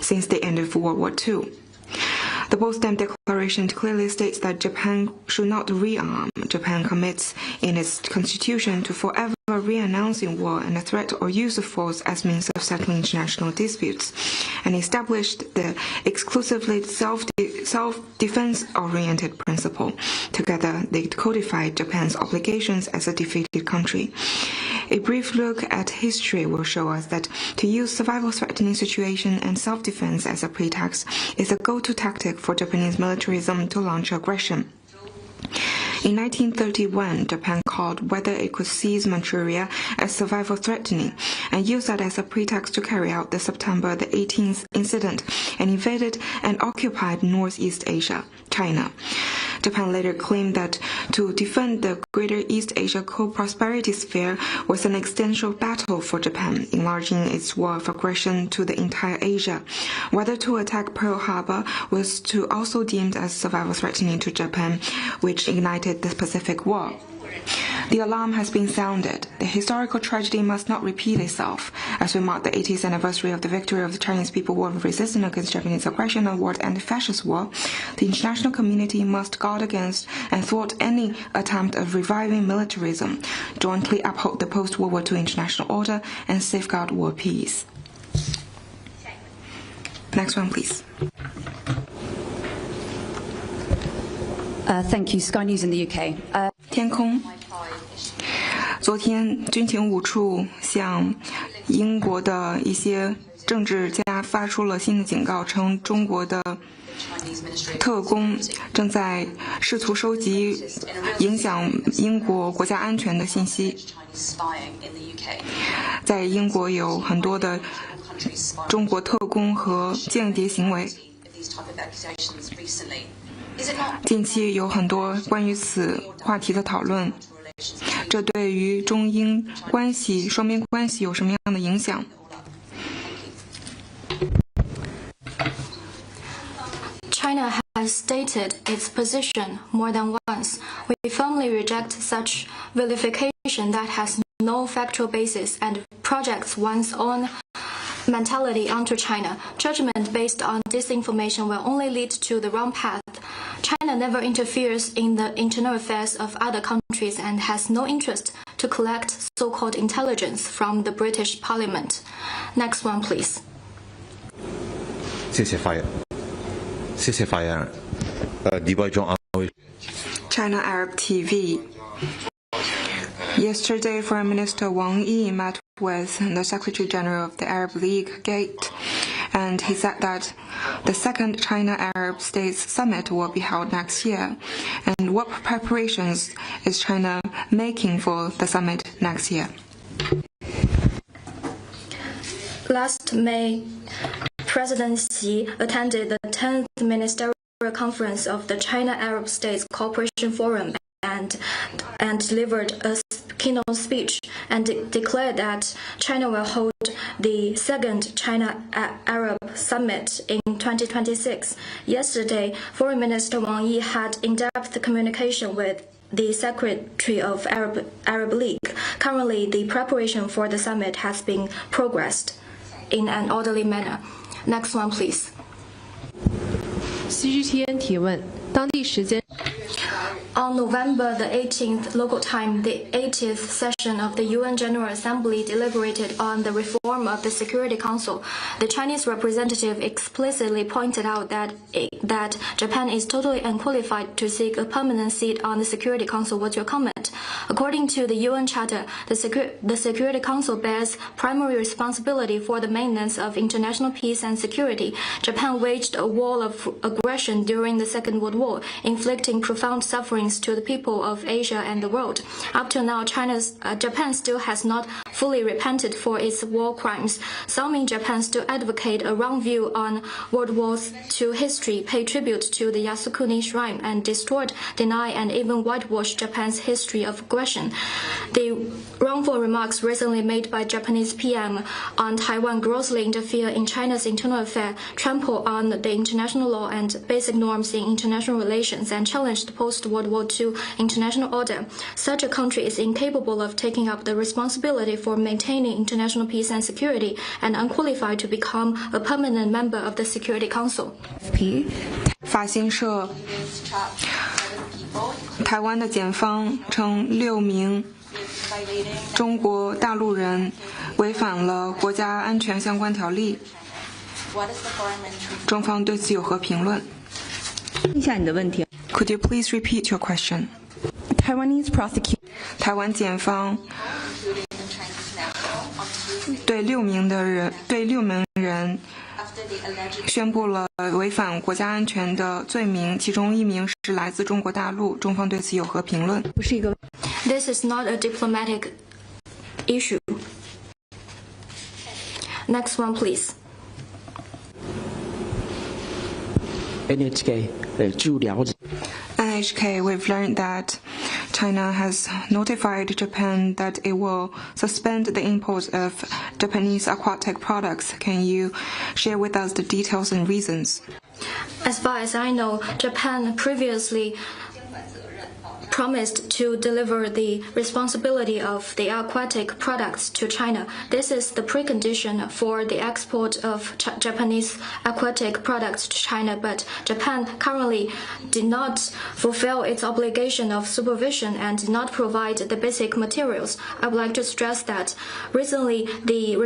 since the end of World War II. The Potsdam Declaration clearly states that Japan should not rearm. Japan commits in its constitution to forever re-announcing war and a threat or use of force as means of settling international disputes, and established the exclusively self-defense-oriented principle. Together, they codified Japan's obligations as a defeated country. A brief look at history will show us that to use survival-threatening situation and self-defense as a pretext is a go-to tactic for Japanese militarism to launch aggression. In 1931, Japan called whether it could seize Manchuria as survival-threatening and used that as a pretext to carry out the September the 18th incident and invaded and occupied Northeast Asia, China. Japan later claimed that to defend the Greater East Asia co-prosperity sphere was an existential battle for Japan, enlarging its war of aggression to the entire Asia. Whether to attack Pearl Harbor was to also deemed as survival-threatening to Japan, which ignited the Pacific War. The alarm has been sounded. The historical tragedy must not repeat itself. As we mark the 80th anniversary of the victory of the Chinese people war of resistance against Japanese aggression and war anti-fascist war, the international community must guard against and thwart any attempt of reviving militarism, jointly uphold the post-World War II international order, and safeguard world peace. Next one, please. Thank you. Sky News in the UK. 天空。昨天，军情五处向英国的一些政治家发出了新的警告，称中国的特工正在试图收集影响英国国家安全的信息。在英国有很多的中国特工和间谍行为。近期有很多关于此话题的讨论，这对于中英关系、双边关系有什么样的影响？ China has stated its position more than once. We firmly reject such vilification that has no factual basis and projects one's own mentality onto China. Judgment based on disinformation will only lead to the wrong path. China never interferes in the internal affairs of other countries and has no interest to collect so-called intelligence from the British Parliament. Next one, please. 谢谢发言。谢谢发言人。李伯忠。China Arab TV. Yesterday, Foreign Minister Wang Yi met with the Secretary General of the Arab League, Gate, and he said that the second China-Arab States Summit will be held next year. And what preparations is China making for the summit next year? Last May, President Xi attended the 10th Ministerial Conference of the China-Arab States Cooperation Forum and delivered a keynote speech and declared that China will hold the second China-Arab Summit in 2026. Yesterday, Foreign Minister Wang Yi had in-depth communication with the Secretary of Arab League. Currently, the preparation for the summit has been progressed in an orderly manner. Next one, please. CGTN 提问，当地时间。 On November the 18th local time, the 80th session of the UN General Assembly deliberated on the reform of the Security Council. The Chinese representative explicitly pointed out that Japan is totally unqualified to seek a permanent seat on the Security Council. What's your comment? According to the UN Charter, the Security Council bears primary responsibility for the maintenance of international peace and security. Japan waged a war of aggression during the Second World War, inflicting profound suffering to the people of Asia and the world. Up to now, Japan still has not fully repented for its war crimes. Some in Japan still advocate a wrong view on World War II history, pay tribute to the Yasukuni Shrine, and distort, deny, and even whitewash Japan's history of aggression. The wrongful remarks recently made by Japanese PM on Taiwan grossly interfere in China's internal affairs, trample on the international law and basic norms in international relations, and challenge the post-World War II international order. Such a country is incapable of taking up the responsibility for maintaining international peace and security and unqualified to become a permanent member of the Security Council. 法新社台湾的检方称6名中国大陆人违反了国家安全相关条例，中方对此有何评论？问一下你的问题。 Could you please repeat your question? Taiwanese prosecutor 台湾检方对6名人宣布了违反国家安全的罪名，其中1名是来自中国大陆，中方对此有何评论？不是一个。 This is not a diplomatic issue. Next one, please. NHK 据了解 NHK, we've learned that China has notified Japan that it will suspend the import of Japanese aquatic products. Can you share with us the details and reasons? As far as I know, Japan previously promised to deliver the responsibility of the aquatic products to China. This is the precondition for the export of Japanese aquatic products to China, but Japan currently did not fulfill its obligation of supervision and did not provide the basic materials. I would like to stress that recently the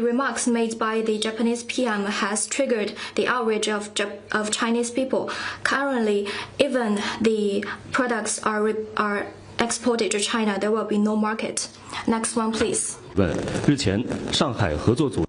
remarks made by the Japanese PM has triggered the outrage of Chinese people. Currently, even the products are exported to China, there will be no market. Next one, please. 日前，上海合作组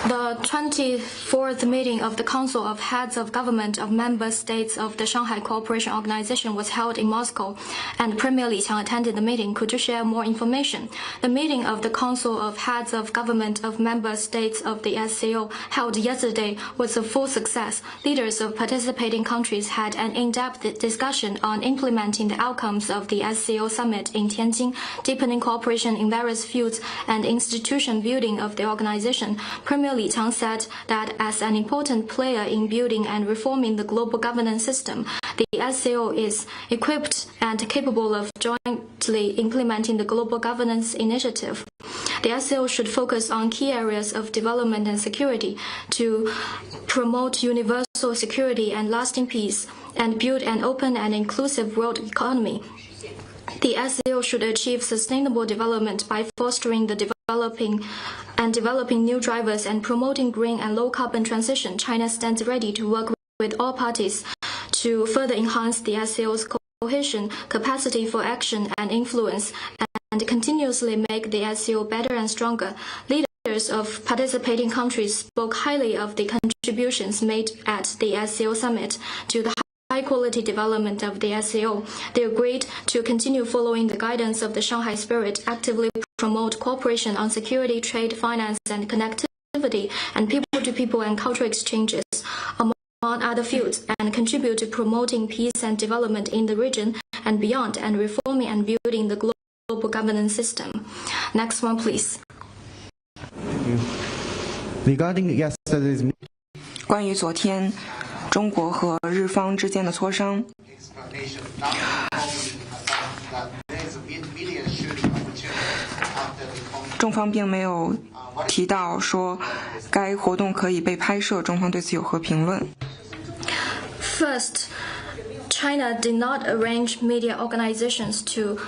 The 24th meeting of the Council of Heads of Government of Member States of the Shanghai Cooperation Organization was held in Moscow, and Premier Li Qiang attended the meeting. Could you share more information? The meeting of the Council of Heads of Government of Member States of the SCO held yesterday was a full success. Leaders of participating countries had an in-depth discussion on implementing the outcomes of the SCO summit in Tianjin, deepening cooperation in various fields, and institution building of the organization. Premier Li Qiang said that as an important player in building and reforming the global governance system, the SCO is equipped and capable of jointly implementing the global governance initiative. The SCO should focus on key areas of development and security to promote universal security and lasting peace and build an open and inclusive world economy. The SCO should achieve sustainable development by fostering the developing new drivers and promoting green and low carbon transition. China stands ready to work with all parties to further enhance the SCO's cohesion, capacity for action and influence, and continuously make the SCO better and stronger. Leaders of participating countries spoke highly of the contributions made at the SCO summit to the high-quality development of the SCO. They agreed to continue following the guidance of the Shanghai Spirit, actively promote cooperation on security, trade, finance, and connectivity, and people-to-people and cultural exchanges, among other fields, and contribute to promoting peace and development in the region and beyond, and reforming and building the global governance system. Next one, please. Regarding yesterday's 关于昨天中国和日方之间的磋商，中方并没有提到说该活动可以被拍摄，中方对此有何评论？ First, China did not arrange media organizations to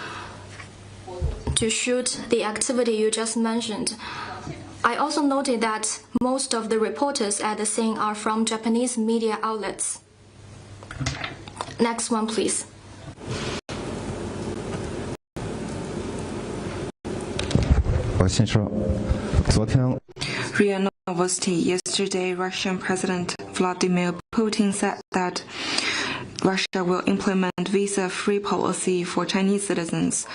shoot the activity you just mentioned. I also noted that most of the reporters at the scene are from Japanese media outlets. Next one, please. RIA Novosti. Yesterday, Russian President Vladimir Putin said that Russia will implement visa-free policy for Chinese citizens,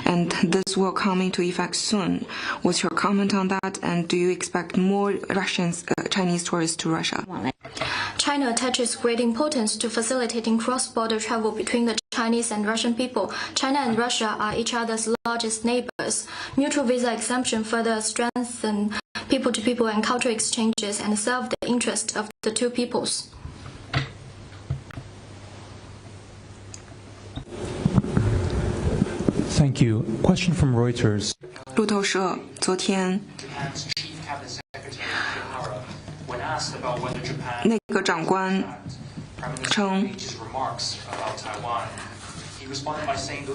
and this will come into effect soon. What's your comment on that, and do you expect more Chinese tourists to Russia? China attaches great importance to facilitating cross-border travel between the Chinese and Russian people. China and Russia are each other's largest neighbors. Mutual visa exemption further strengthen people-to-people and cultural exchanges and serve the interest of the two peoples. Thank you. Question from Reuters. 路透社昨天，内阁长官称，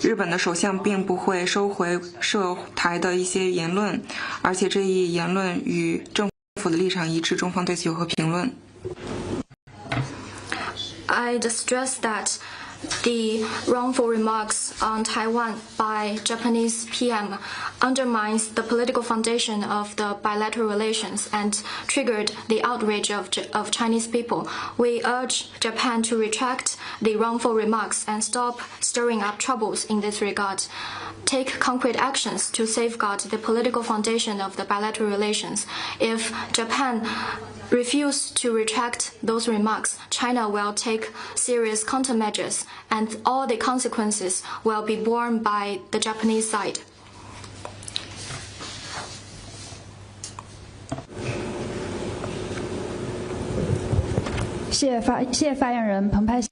日本的首相并不会收回涉台的一些言论，而且这一言论与政府的立场一致，中方对此有何评论？ I'd stress that the wrongful remarks on Taiwan by Japanese PM undermines the political foundation of the bilateral relations and triggered the outrage of Chinese people. We urge Japan to retract the wrongful remarks and stop stirring up troubles in this regard. Take concrete actions to safeguard the political foundation of the bilateral relations. If Japan refuses to retract those remarks, China will take serious countermeasures, and all the consequences will be borne by the Japanese side. 谢谢发言人彭湃。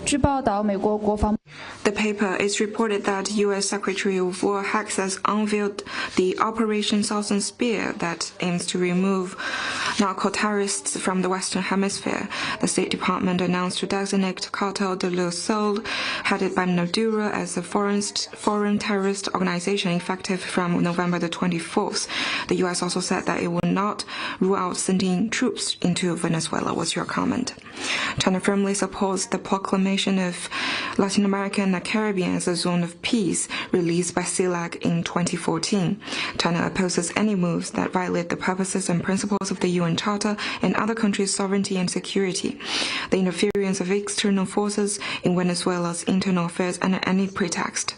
据报道，美国国防 The paper is reported that U.S. Secretary of War Halts has unveiled the Operation Southern Spear that aims to remove narco-terrorists from the Western Hemisphere. The State Department announced to designate Cartel de la Sol, headed by Maduro, as a foreign terrorist organization effective from November the 24th. The U.S. also said that it will not rule out sending troops into Venezuela. What's your comment? China firmly supports the proclamation of Latin America and the Caribbean as a zone of peace released by CELAC in 2014. China opposes any moves that violate the purposes and principles of the UN Charter and other countries' sovereignty and security, the interference of external forces in Venezuela's internal affairs under any pretext.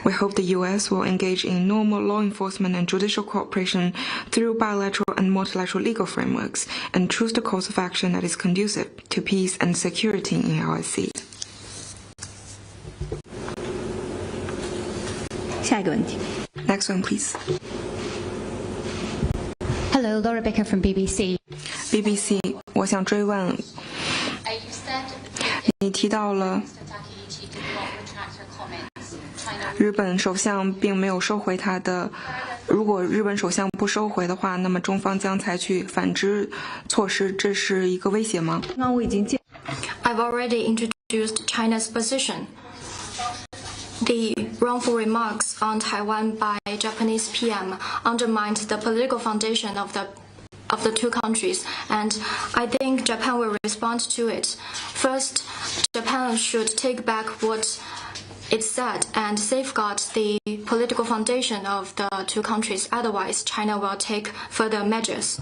We hope the U.S. will engage in normal law enforcement and judicial cooperation through bilateral and multilateral legal frameworks and choose the course of action that is conducive to peace and security in our sea. 下一个问题。 Next one, please. Hello, Laura Baker from BBC. BBC, 我想追问，你提到了日本首相并没有收回他的，如果日本首相不收回的话，那么中方将采取反制措施，这是一个威胁吗？ I've already introduced China's position. The wrongful remarks on Taiwan by Japanese PM undermined the political foundation of the two countries, and I think Japan will respond to it. First, Japan should take back what it said and safeguard the political foundation of the two countries. Otherwise, China will take further measures.